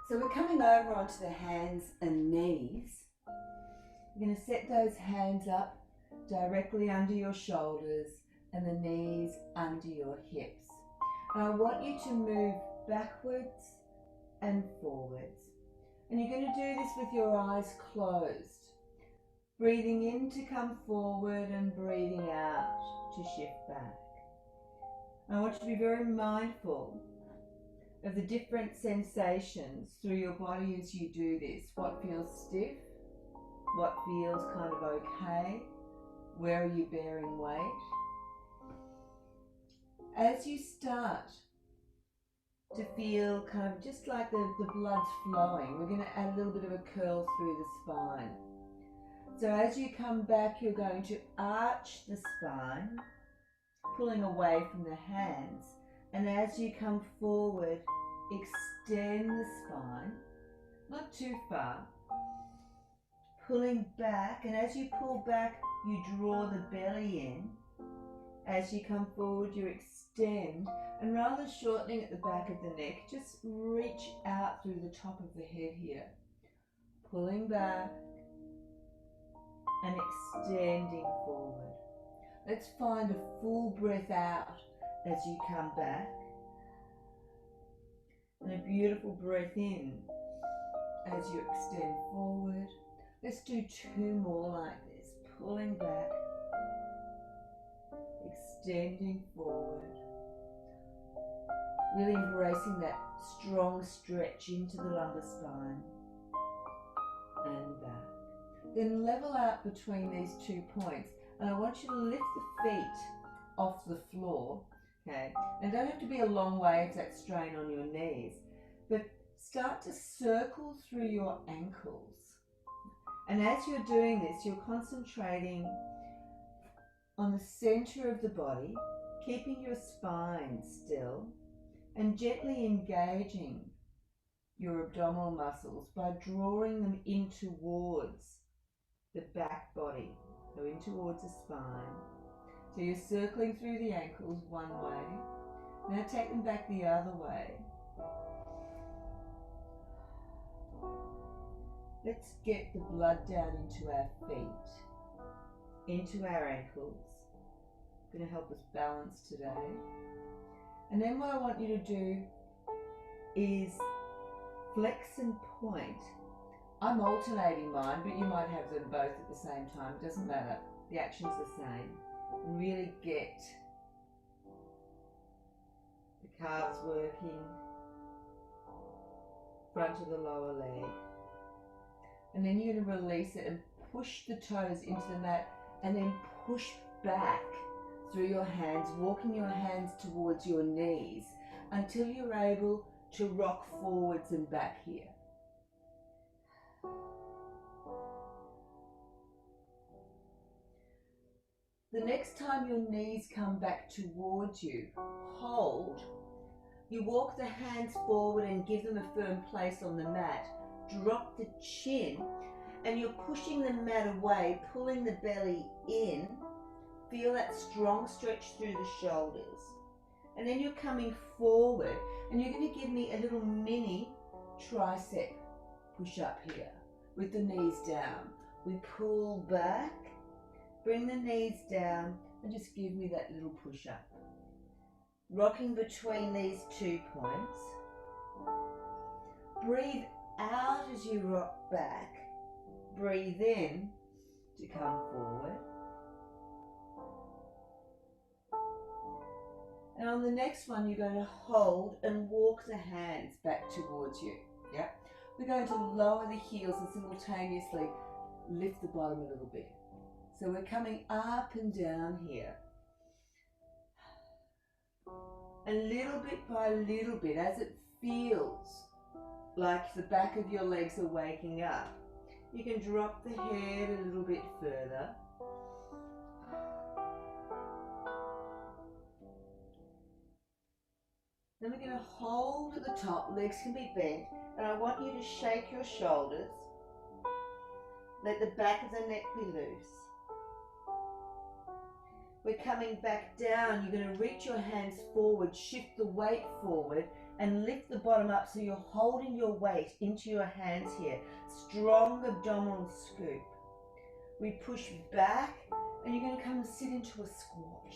So we're coming over onto the hands and knees. You're going to set those hands up directly under your shoulders and the knees under your hips. And I want you to move backwards and forwards. And you're going to do this with your eyes closed. Breathing in to come forward and breathing out to shift back. And I want you to be very mindful of the different sensations through your body as you do this. What feels stiff? What feels kind of okay? Where are you bearing weight? As you start to feel kind of just like the blood's flowing, we're going to add a little bit of a curl through the spine. So as you come back, you're going to arch the spine, pulling away from the hands. And as you come forward, extend the spine, not too far, pulling back. And as you pull back, you draw the belly in. As you come forward, you extend. And rather than shortening at the back of the neck, just reach out through the top of the head here. Pulling back and extending forward. Let's find a full breath out as you come back. And a beautiful breath in as you extend forward. Let's do 2 more like this. Pulling back, extending forward. Really embracing that strong stretch into the lumbar spine and back. Then level out between these 2 points. And I want you to lift the feet off the floor. Okay, and don't have to be a long way if that's strain on your knees, but start to circle through your ankles. And as you're doing this, you're concentrating on the center of the body, keeping your spine still, and gently engaging your abdominal muscles by drawing them in towards the back body, so in towards the spine. So you're circling through the ankles one way. Now take them back the other way. Let's get the blood down into our feet, into our ankles. It's going to help us balance today. And then what I want you to do is flex and point. I'm alternating mine, but you might have them both at the same time. It doesn't matter. The action's the same. And really get the calves working, front of the lower leg. And then you're going to release it and push the toes into the mat and then push back through your hands, walking your hands towards your knees until you're able to rock forwards and back here. The next time your knees come back towards you, hold. You walk the hands forward and give them a firm place on the mat. Drop the chin and you're pushing the mat away, pulling the belly in. Feel that strong stretch through the shoulders. And then you're coming forward and you're going to give me a little mini tricep push up here with the knees down. We pull back. Bring the knees down and just give me that little push up. Rocking between these 2 points. Breathe out as you rock back. Breathe in to come forward. And on the next one, you're going to hold and walk the hands back towards you. Yeah? We're going to lower the heels and simultaneously lift the bottom a little bit. So we're coming up and down here. A little bit by little bit, as it feels like the back of your legs are waking up, you can drop the head a little bit further. Then we're going to hold at the top, legs can be bent, and I want you to shake your shoulders. Let the back of the neck be loose. We're coming back down. You're going to reach your hands forward, shift the weight forward, and lift the bottom up so you're holding your weight into your hands here. Strong abdominal scoop. We push back and you're going to come and sit into a squat.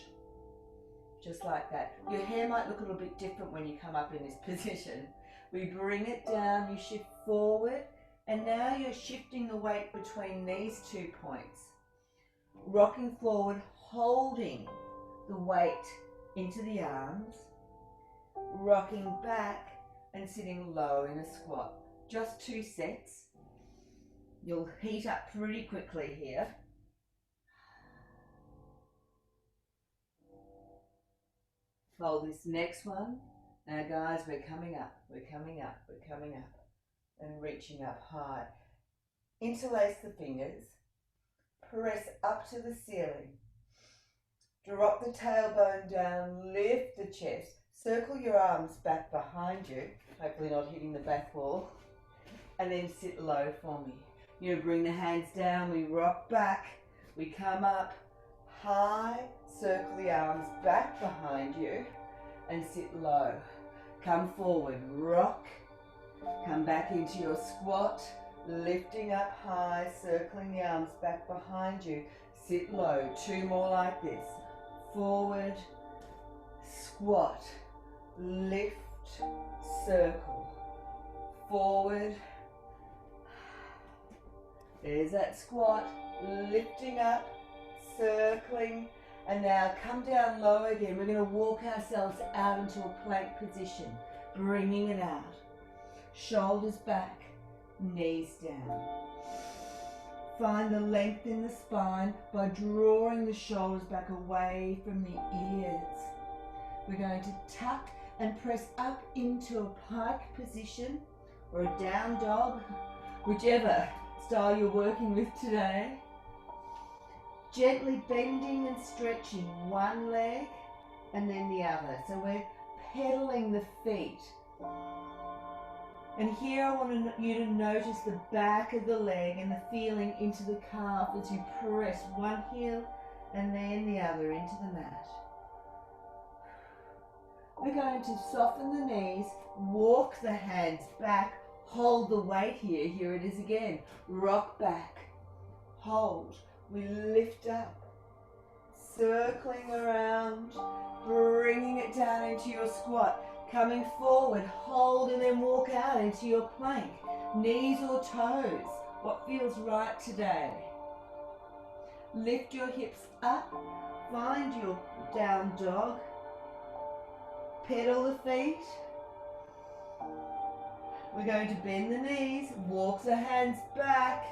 Just like that. Your hair might look a little bit different when you come up in this position. We bring it down, you shift forward, and now you're shifting the weight between these 2 points. Rocking forward, holding the weight into the arms, rocking back and sitting low in a squat. Just 2 sets. You'll heat up pretty quickly here. Fold this next one. Now guys, we're coming up, we're coming up, we're coming up and reaching up high. Interlace the fingers, press up to the ceiling. Drop the tailbone down, lift the chest, circle your arms back behind you, hopefully not hitting the back wall, and then sit low for me. You bring the hands down, we rock back, we come up high, circle the arms back behind you, and sit low. Come forward, rock, come back into your squat, lifting up high, circling the arms back behind you, sit low. 2 more like this. Forward, squat, lift, circle, forward. There's that squat, lifting up, circling, and now come down low again. We're going to walk ourselves out into a plank position, bringing it out. Shoulders back, knees down. Find the length in the spine by drawing the shoulders back away from the ears. We're going to tuck and press up into a pike position or a down dog, whichever style you're working with today. Gently bending and stretching one leg and then the other. So we're pedaling the feet. And here I want you to notice the back of the leg and the feeling into the calf as you press one heel and then the other into the mat. We're going to soften the knees, walk the hands back, hold the weight here. Here it is again. Rock back, hold. We lift up, circling around, bringing it down into your squat. Coming forward, hold and then walk out into your plank. Knees or toes, what feels right today? Lift your hips up, find your down dog. Pedal the feet. We're going to bend the knees, walk the hands back,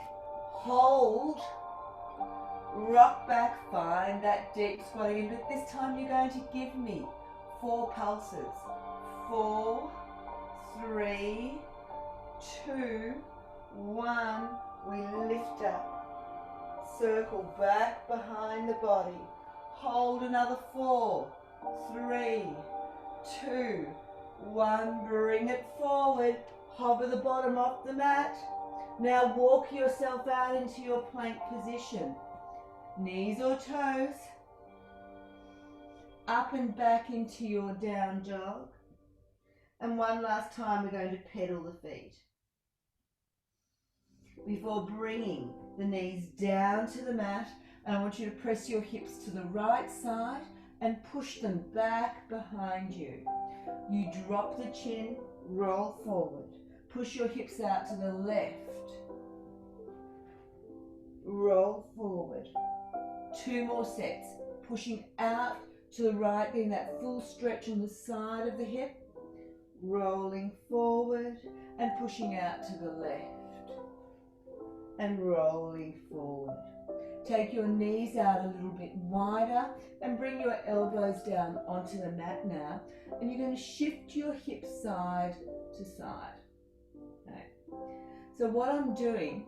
hold, rock back, find that deep squat again, but this time you're going to give me 4 pulses. 4, 3, 2, 1. We lift up, circle back behind the body, hold another 4, 3, 2, 1. Bring it forward, hover the bottom off the mat. Now walk yourself out into your plank position. Knees or toes, up and back into your down dog. And one last time we're going to pedal the feet. Before bringing the knees down to the mat, and I want you to press your hips to the right side and push them back behind you. You drop the chin, roll forward. Push your hips out to the left. Roll forward. 2 more sets. Pushing out to the right, getting that full stretch on the side of the hip. Rolling forward and pushing out to the left. And rolling forward. Take your knees out a little bit wider and bring your elbows down onto the mat now. And you're going to shift your hips side to side. Okay. So what I'm doing,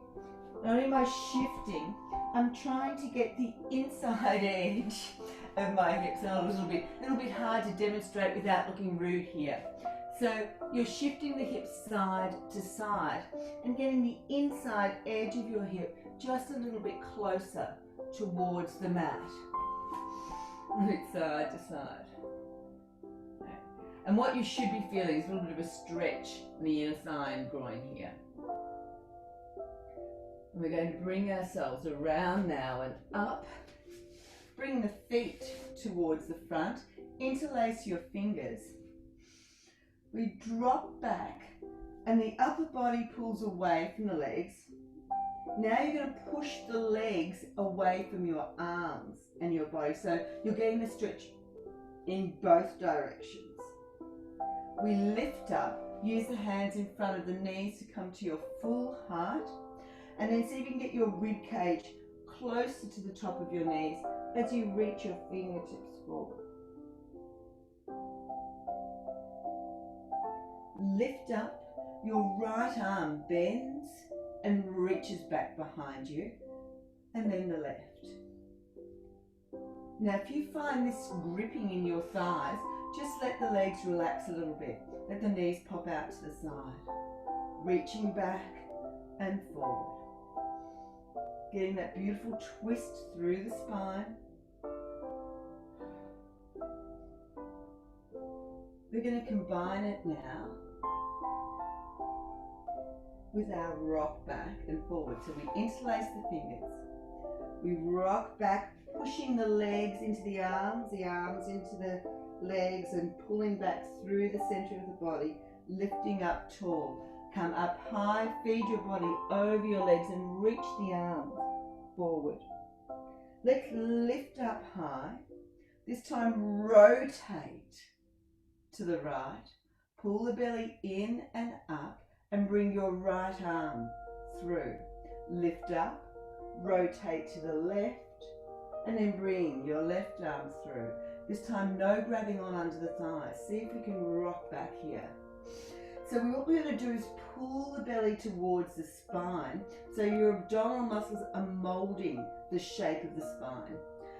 not only am I shifting, I'm trying to get the inside edge of my hips. A little bit hard to demonstrate without looking rude here. So you're shifting the hips side to side and getting the inside edge of your hip just a little bit closer towards the mat. Side to side. And what you should be feeling is a little bit of a stretch in the inner thigh and groin here. We're going to bring ourselves around now and up. Bring the feet towards the front. Interlace your fingers. We drop back and the upper body pulls away from the legs. Now you're going to push the legs away from your arms and your body. So you're getting the stretch in both directions. We lift up, use the hands in front of the knees to come to your full height, and then see if you can get your rib cage closer to the top of your knees as you reach your fingertips forward. Lift up, your right arm bends and reaches back behind you, and then the left. Now if you find this gripping in your thighs, just let the legs relax a little bit. Let the knees pop out to the side. Reaching back and forward. Getting that beautiful twist through the spine. We're going to combine it now with our rock back and forward. So we interlace the fingers. We rock back, pushing the legs into the arms into the legs, and pulling back through the center of the body, lifting up tall. Come up high, feed your body over your legs and reach the arms forward. Let's lift up high. This time rotate to the right. Pull the belly in and up and bring your right arm through. Lift up, rotate to the left, and then bring your left arm through. This time no grabbing on under the thighs. See if we can rock back here. So what we're going to do is pull the belly towards the spine, so your abdominal muscles are molding the shape of the spine,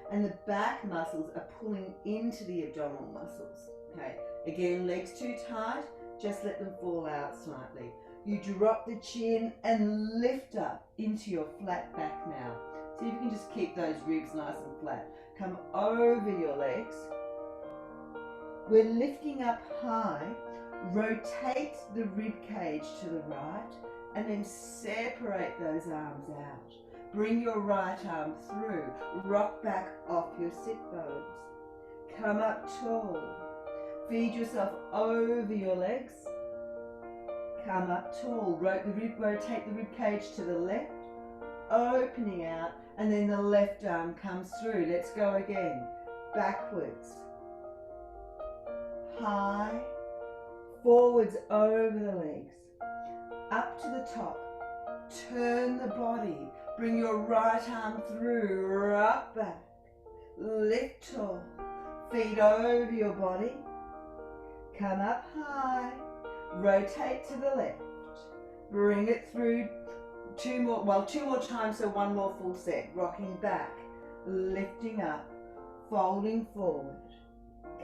and the back muscles are pulling into the abdominal muscles. Okay, again, legs too tight, just let them fall out slightly. You drop the chin and lift up into your flat back now. See if you can just keep those ribs nice and flat. Come over your legs. We're lifting up high. Rotate the rib cage to the right and then separate those arms out. Bring your right arm through. Rock back off your sit bones. Come up tall. Feed yourself over your legs. Come up tall. Rotate the rib cage to the left. Opening out, and then the left arm comes through. Let's go again. Backwards. High. Forwards over the legs. Up to the top. Turn the body. Bring your right arm through. Rock back. Lift tall. Feet over your body. Come up high. Rotate to the left. Bring it through. Two more times, so one more full set. Rocking back, lifting up, folding forward,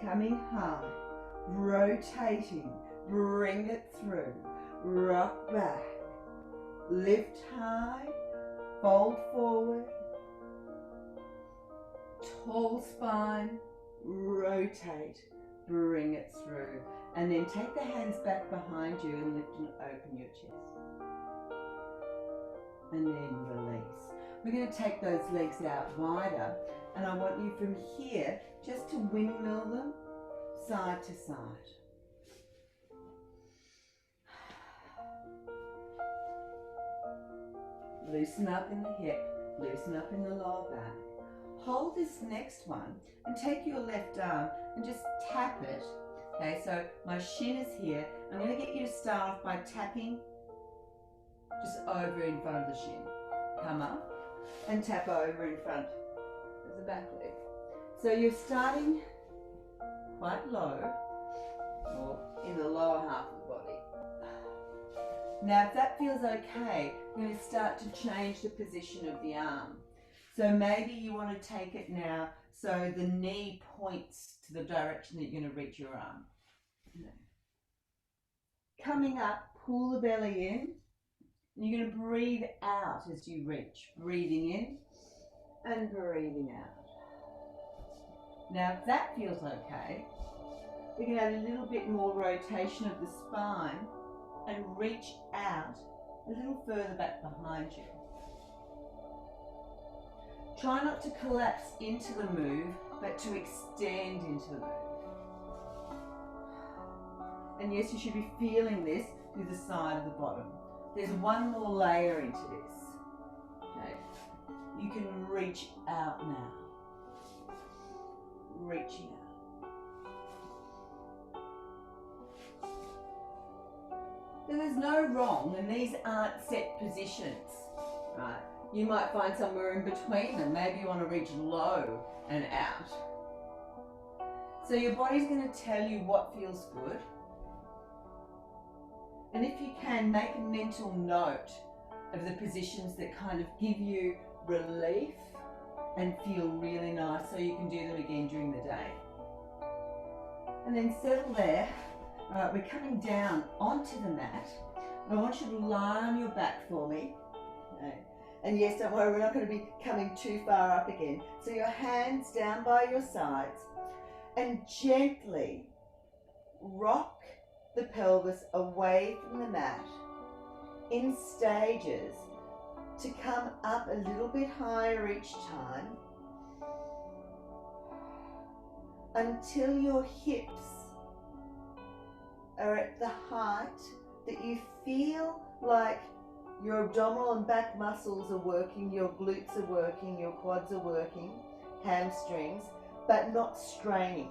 coming high, rotating, bring it through, rock back, lift high, fold forward, tall spine, rotate, bring it through, and then take the hands back behind you and lift and open your chest. And then release. We're going to take those legs out wider, and I want you from here just to windmill them side to side. Loosen up in the hip, loosen up in the lower back. Hold this next one and take your left arm and just tap it. Okay, so my shin is here. I'm going to get you to start off by tapping just over in front of the shin. Come up and tap over in front of the back leg. So you're starting quite low, or in the lower half of the body. Now if that feels okay, you're going to start to change the position of the arm. So maybe you want to take it now so the knee points to the direction that you're going to reach your arm. Coming up, pull the belly in. You're going to breathe out as you reach. Breathing in and breathing out. Now if that feels okay, we can add a little bit more rotation of the spine and reach out a little further back behind you. Try not to collapse into the move, but to extend into the move. And yes, you should be feeling this through the side of the bottom. There's one more layer into this. Okay. You can reach out now. Reaching out. Now, there's no wrong, and these aren't set positions, right? You might find somewhere in between them. Maybe you want to reach low and out. So your body's going to tell you what feels good. And if you can, make a mental note of the positions that kind of give you relief and feel really nice, so you can do them again during the day. And then settle there. All right, we're coming down onto the mat. I want you to lie on your back for me. Okay. And yes, don't worry, we're not going to be coming too far up again. So your hands down by your sides and gently rock the pelvis away from the mat in stages to come up a little bit higher each time until your hips are at the height that you feel like your abdominal and back muscles are working, your glutes are working, your quads are working, hamstrings, but not straining.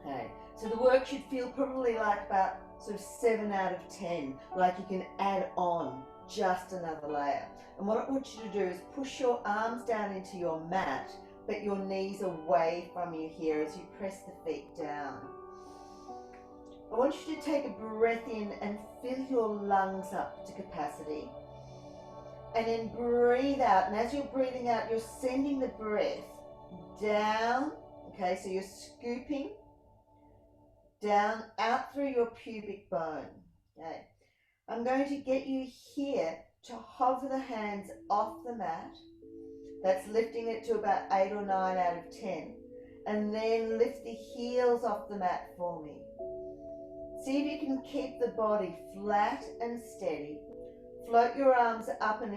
Okay, so the work should feel probably like about sort of 7 out of 10, like you can add on just another layer. And what I want you to do is push your arms down into your mat, but your knees away from you here as you press the feet down. I want you to take a breath in and fill your lungs up to capacity. And then breathe out. And as you're breathing out, you're sending the breath down. Okay, so you're scooping down out through your pubic bone. Okay. I'm going to get you here to hover the hands off the mat. That's lifting it to about 8 or 9 out of 10. And then lift the heels off the mat for me. See if you can keep the body flat and steady. Float your arms up and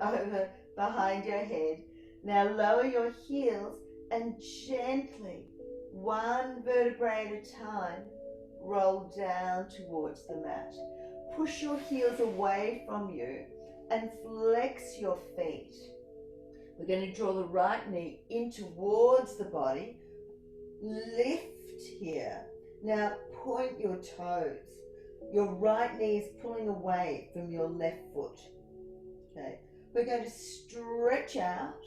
over behind your head. Now lower your heels and gently, one vertebrae at a time, roll down towards the mat. Push your heels away from you and flex your feet. We're going to draw the right knee in towards the body. Lift here. Now point your toes. Your right knee is pulling away from your left foot. Okay. We're going to stretch out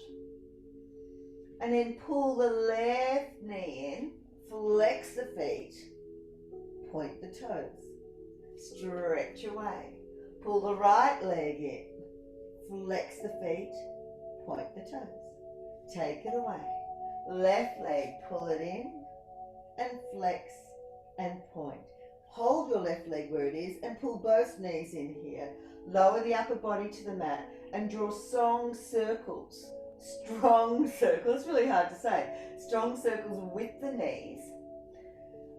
and then pull the left knee in, flex the feet, point the toes, stretch away, pull the right leg in, flex the feet, point the toes, take it away, left leg, pull it in and flex and point. Hold your left leg where it is and pull both knees in here. Lower the upper body to the mat and draw strong circles. Strong circles, it's really hard to say. Strong circles with the knees.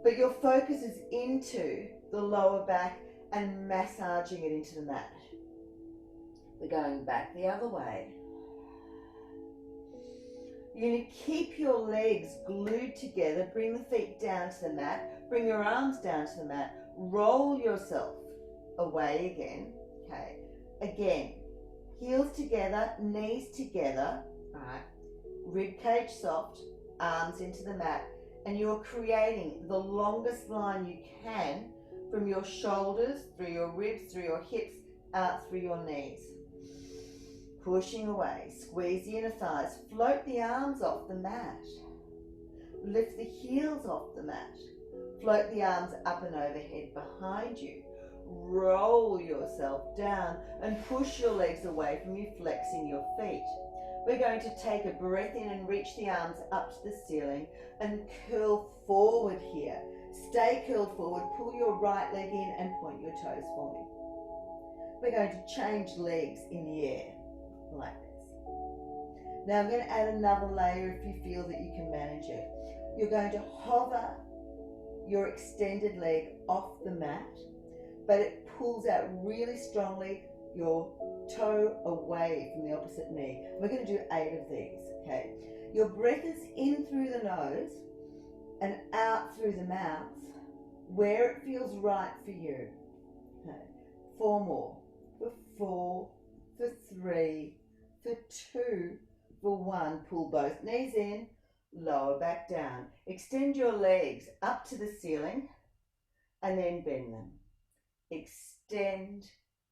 But your focus is into the lower back and massaging it into the mat. We're going back the other way. You're going to keep your legs glued together. Bring the feet down to the mat. Bring your arms down to the mat. Roll yourself away again. Okay. Again. Heels together, knees together. Alright. Rib cage soft. Arms into the mat. And you're creating the longest line you can from your shoulders, through your ribs, through your hips, out through your knees. Pushing away, squeeze the inner thighs, float the arms off the mat, lift the heels off the mat, float the arms up and overhead behind you, roll yourself down and push your legs away from you, flexing your feet. We're going to take a breath in and reach the arms up to the ceiling and curl forward here. Stay curled forward, pull your right leg in and point your toes for me. We're going to change legs in the air. Like this. Now I'm going to add another layer if you feel that you can manage it. You're going to hover your extended leg off the mat, but it pulls out really strongly your toe away from the opposite knee. We're going to do 8 of these, okay? Your breath is in through the nose and out through the mouth, where it feels right for you. Okay. 4 more. For 4, for 3, for 2, for 1. Pull both knees in, lower back down. Extend your legs up to the ceiling and then bend them. Extend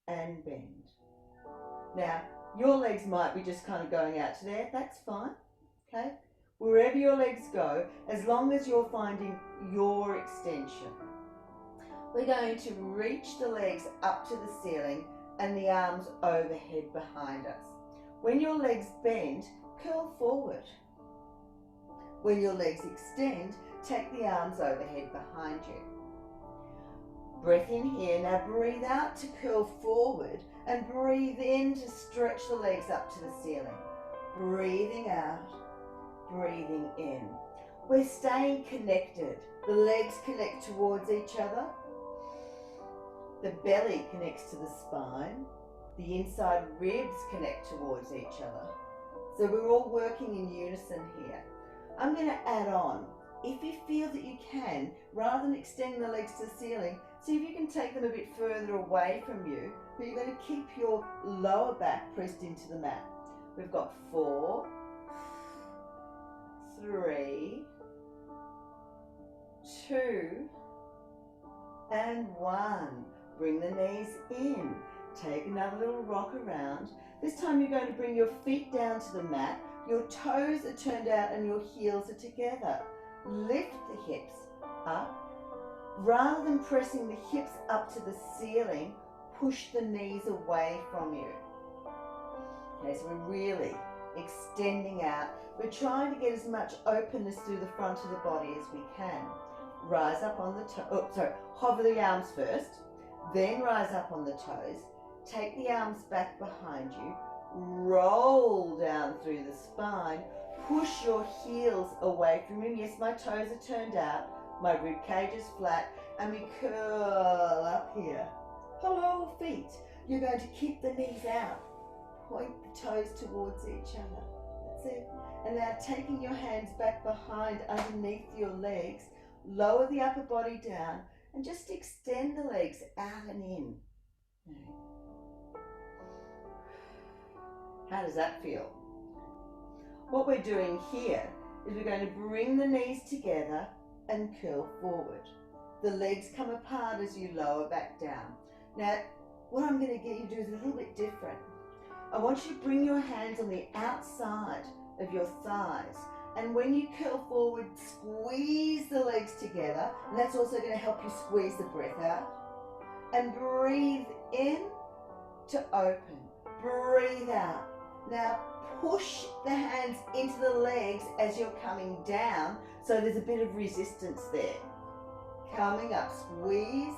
and bend. Now, your legs might be just kind of going out to there. That's fine, okay? Wherever your legs go, as long as you're finding your extension. We're going to reach the legs up to the ceiling and the arms overhead behind us. When your legs bend, curl forward. When your legs extend, take the arms overhead behind you. Breath in here. Now breathe out to curl forward and breathe in to stretch the legs up to the ceiling. Breathing out, breathing in. We're staying connected. The legs connect towards each other. The belly connects to the spine. The inside ribs connect towards each other. So we're all working in unison here. I'm going to add on. If you feel that you can, rather than extending the legs to the ceiling, see if you can take them a bit further away from you, but you're going to keep your lower back pressed into the mat. We've got 4, 3, 2, and 1. Bring the knees in. Take another little rock around. This time you're going to bring your feet down to the mat. Your toes are turned out and your heels are together. Lift the hips up. Rather than pressing the hips up to the ceiling, push the knees away from you. Okay, so we're really extending out. We're trying to get as much openness through the front of the body as we can. Rise up on the hover the arms first, then rise up on the toes. Take the arms back behind you. Roll down through the spine. Push your heels away from you. Yes, my toes are turned out. My rib cage is flat. And we curl up here. Hello, feet. You're going to keep the knees out. Point the toes towards each other. That's it. And now taking your hands back behind underneath your legs. Lower the upper body down. And just extend the legs out and in. How does that feel? What we're doing here is we're going to bring the knees together and curl forward. The legs come apart as you lower back down. Now, what I'm going to get you to do is a little bit different. I want you to bring your hands on the outside of your thighs. And when you curl forward, squeeze the legs together. And that's also going to help you squeeze the breath out. And breathe in to open. Breathe out. Now push the hands into the legs as you're coming down, so there's a bit of resistance there. Coming up, squeeze,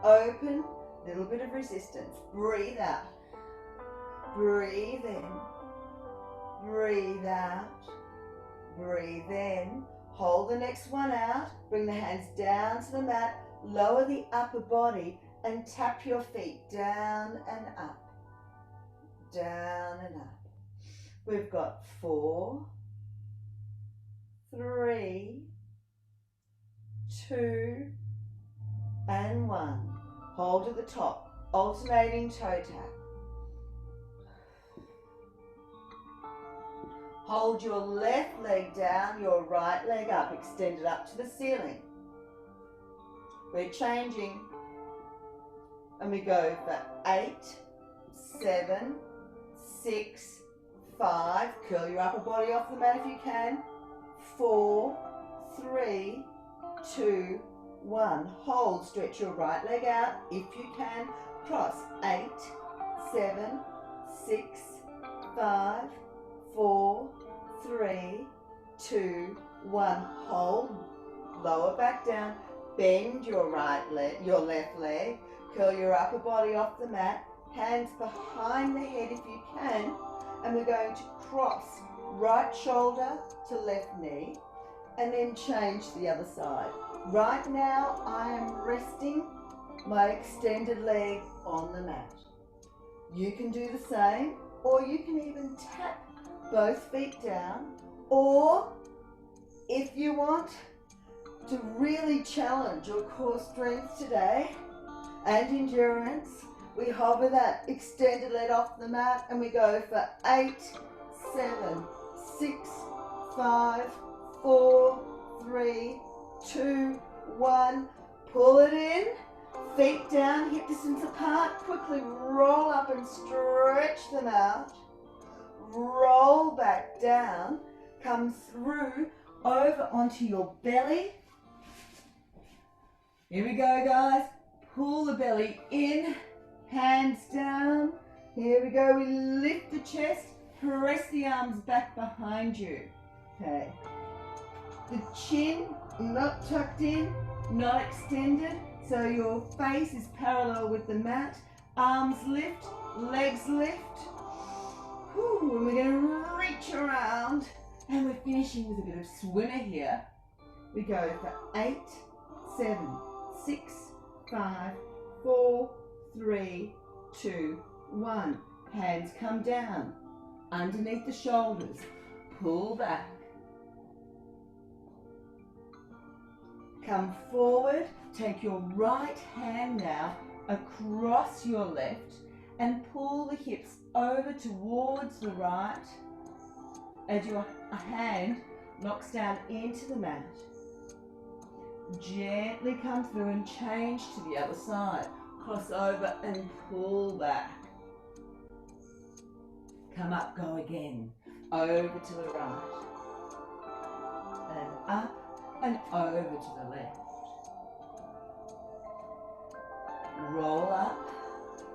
open, little bit of resistance. Breathe out. Breathe in. Breathe out. Breathe in. Hold the next one out. Bring the hands down to the mat. Lower the upper body and tap your feet down and up. Down and up. We've got 4, 3, 2, and 1. Hold at the top, alternating toe tap. Hold your left leg down, your right leg up, extend it up to the ceiling. We're changing, and we go for 8, 7, 6, 5, curl your upper body off the mat if you can. 4, 3, 2, 1. Hold, stretch your right leg out if you can. Cross. 8, 7, 6, 5, 4, 3, 2, 1. Hold, lower back down. Bend your right leg, your left leg. Curl your upper body off the mat. Hands behind the head if you can. And we're going to cross right shoulder to left knee, and then change to the other side. Right now, I am resting my extended leg on the mat. You can do the same, or you can even tap both feet down, or if you want to really challenge your core strength today and endurance, we hover that extended leg off the mat and we go for 8, 7, 6, 5, 4, 3, 2, 1. Pull it in, feet down, hip distance apart. Quickly roll up and stretch them out. Roll back down, come through over onto your belly. Here we go, guys. Pull the belly in, hands down. Here we go. We lift the chest, press the arms back behind you. Okay. The chin not tucked in, not extended, so your face is parallel with the mat. Arms lift, legs lift. Whew, and we're going to reach around, and we're finishing with a bit of swimmer here. We go for 8, 7, 6, 5, 4, 3, 2, 1. Hands come down, underneath the shoulders, pull back. Come forward, take your right hand now across your left and pull the hips over towards the right as your hand knocks down into the mat. Gently come through and change to the other side. Cross over and pull back. Come up, go again. Over to the right. And up and over to the left. Roll up.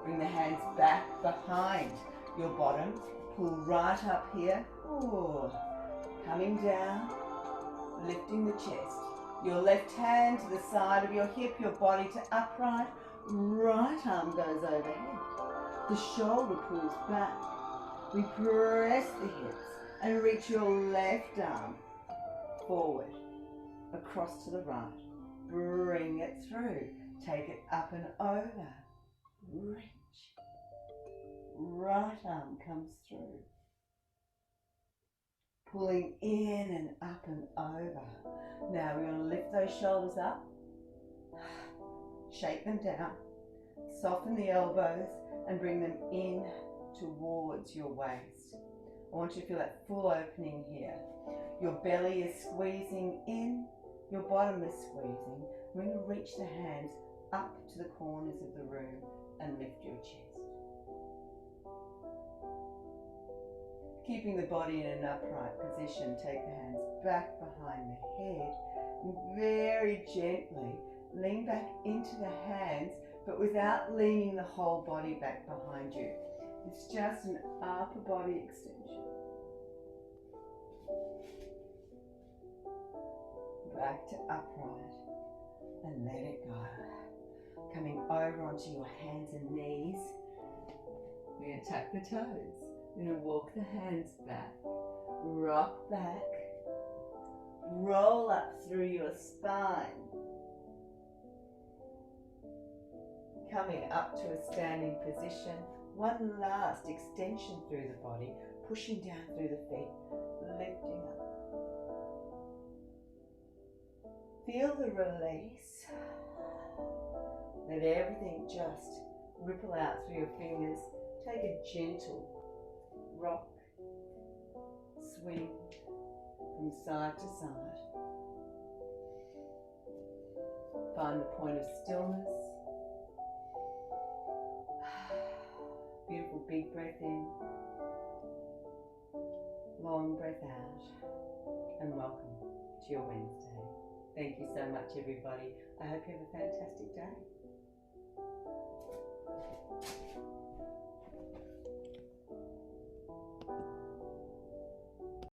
Bring the hands back behind your bottom. Pull right up here. Ooh. Coming down. Lifting the chest. Your left hand to the side of your hip, your body to upright. Right arm goes overhead. The shoulder pulls back. We press the hips and reach your left arm forward, across to the right. Bring it through. Take it up and over. Reach. Right arm comes through. Pulling in and up and over. Now we're going to lift those shoulders up. Shake them down. Soften the elbows and bring them in towards your waist. I want you to feel that full opening here. Your belly is squeezing in. Your bottom is squeezing. We're going to reach the hands up to the corners of the room and lift your chest. Keeping the body in an upright position, take the hands back behind the head and very gently lean back into the hands, but without leaning the whole body back behind you. It's just an upper body extension. Back to upright and let it go. Coming over onto your hands and knees. We're going to tuck the toes. We're going to walk the hands back, rock back, roll up through your spine. Coming up to a standing position. One last extension through the body, pushing down through the feet, lifting up. Feel the release. Let everything just ripple out through your fingers. Take a gentle rock, swing from side to side. Find the point of stillness. Beautiful big breath in, long breath out, and welcome to your Wednesday. Thank you so much, everybody. I hope you have a fantastic day.